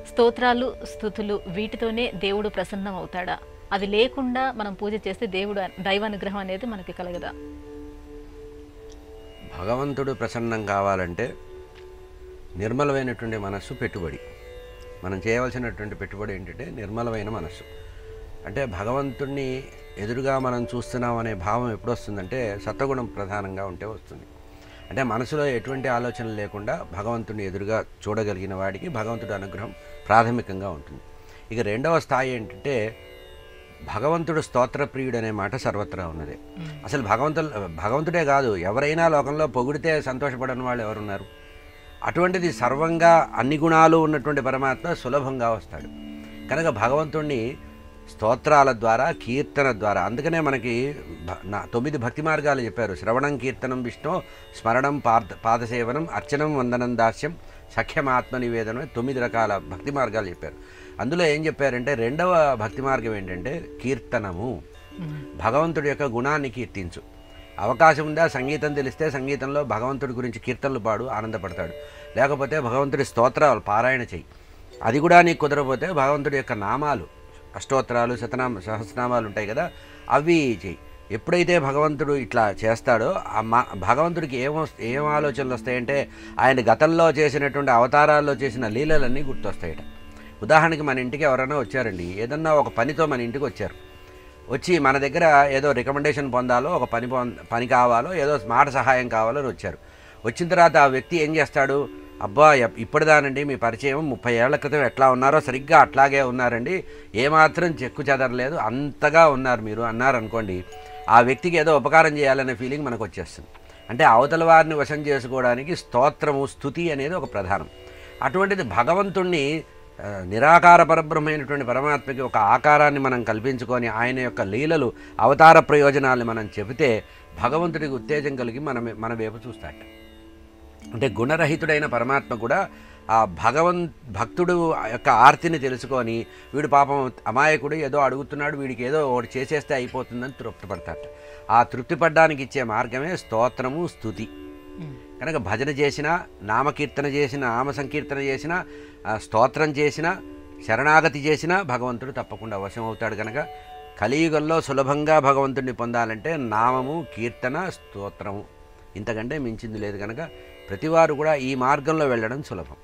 స్తోత్రాలు, స్తుతులు వీటితోనే దేవుడు ప్రసన్నం అవుతాడా? అవి లేకుండా మనం పూజ చేస్తే దైవానుగ్రహం అనేది మనకి కలగదా? భగవంతుడు ప్రసన్నం కావాలంటే నిర్మలమైనటువంటి మనస్సు పెట్టుబడి. మనం చేయవలసినటువంటి పెట్టుబడి ఏంటంటే నిర్మలమైన మనస్సు. అంటే భగవంతుణ్ణి ఎదురుగా మనం చూస్తున్నాం అనే భావం ఎప్పుడు వస్తుందంటే సత్వగుణం ప్రధానంగా ఉంటే వస్తుంది. అంటే మనసులో ఎటువంటి ఆలోచన లేకుండా భగవంతుడిని ఎదురుగా చూడగలిగిన వాడికి భగవంతుడి అనుగ్రహం ప్రాథమికంగా ఉంటుంది. ఇక రెండవ స్థాయి ఏంటంటే భగవంతుడు స్తోత్రప్రియుడు అనే మాట సర్వత్రా ఉన్నదే. అసలు భగవంతుడే కాదు, ఎవరైనా లోకంలో పొగిడితే సంతోషపడని వాళ్ళు ఎవరున్నారు? అటువంటిది సర్వంగా అన్ని గుణాలు ఉన్నటువంటి పరమాత్మ సులభంగా వస్తాడు. కనుక భగవంతుణ్ణి స్తోత్రాల ద్వారా, కీర్తన ద్వారా, అందుకనే మనకి 9 భక్తి మార్గాలు చెప్పారు. శ్రవణం, కీర్తనం, విష్ణు స్మరణం, పాదసేవనం, అర్చనం, వందనం, దాస్యం, సఖ్యమాత్మ నివేదనం, 9 రకాల భక్తి మార్గాలు చెప్పారు. అందులో ఏం చెప్పారంటే రెండవ భక్తి మార్గం ఏంటంటే కీర్తనము. భగవంతుడి యొక్క గుణాన్ని కీర్తించు. అవకాశం ఉందా, సంగీతం తెలిస్తే సంగీతంలో భగవంతుడి గురించి కీర్తనలు పాడు, ఆనందపడతాడు. లేకపోతే భగవంతుడి స్తోత్రాలు పారాయణ చెయ్యి. అది కూడా నీకు కుదరపోతే భగవంతుడి యొక్క నామాలు, అష్టోత్తరాలు, సహస్రనామాలు ఉంటాయి కదా, అవి చెయ్యి. ఎప్పుడైతే భగవంతుడు ఇట్లా చేస్తాడో భగవంతుడికి ఏం ఆలోచనలు వస్తాయంటే ఆయన గతంలో చేసినటువంటి అవతారాల్లో చేసిన లీలలన్నీ గుర్తొస్తాయట. ఉదాహరణకి మన ఇంటికి ఎవరైనా వచ్చారండి, ఏదన్నా ఒక పనితో మన ఇంటికి వచ్చారు. వచ్చి మన దగ్గర ఏదో రికమెండేషన్ పొందాలో, ఒక పని కావాలో, ఏదో మాట సహాయం కావాలో అని వచ్చారు. వచ్చిన తర్వాత ఆ వ్యక్తి ఏం చేస్తాడు? అబ్బా, ఇప్పటిదానండి మీ పరిచయం, 30 ఏళ్ల క్రితం ఎట్లా ఉన్నారో సరిగ్గా అట్లాగే ఉన్నారండి, ఏమాత్రం చెక్కు చెదరలేదు, అంతగా ఉన్నారు మీరు అన్నారనుకోండి, ఆ వ్యక్తికి ఏదో ఉపకారం చేయాలనే ఫీలింగ్ మనకు వచ్చేస్తుంది. అంటే అవతల వారిని వశం చేసుకోవడానికి స్తోత్రము, స్తుతి అనేది ఒక ప్రధానం. అటువంటిది భగవంతుణ్ణి నిరాకార పరబ్రహ్మైనటువంటి పరమాత్మకి ఒక ఆకారాన్ని మనం కల్పించుకొని ఆయన యొక్క లీలలు, అవతార ప్రయోజనాలను మనం చెబితే భగవంతుడికి ఉత్తేజం కలిగి మన వైపు చూస్తాట. అంటే గుణరహితుడైన పరమాత్మ కూడా ఆ భక్తుడు యొక్క ఆర్తిని తెలుసుకొని వీడు పాపం అమాయకుడు ఏదో అడుగుతున్నాడు, వీడికి ఏదో ఒకటి చేసేస్తే అయిపోతుందని తృప్తిపడతాట. ఆ తృప్తిపడడానికి ఇచ్చే మార్గమే స్తోత్రము, స్తుతి. కనుక భజన చేసినా, నామకీర్తన చేసినా, నామ సంకీర్తన చేసినా, స్తోత్రం చేసినా, శరణాగతి చేసినా భగవంతుడు తప్పకుండా వశం అవుతాడు. కనుక కలియుగంలో సులభంగా భగవంతుడిని పొందాలంటే నామము, కీర్తన, స్తోత్రము, ఇంతకంటే మించింది లేదు. కనుక ప్రతివారు కూడా ఈ మార్గంలో వెళ్ళడం సులభం.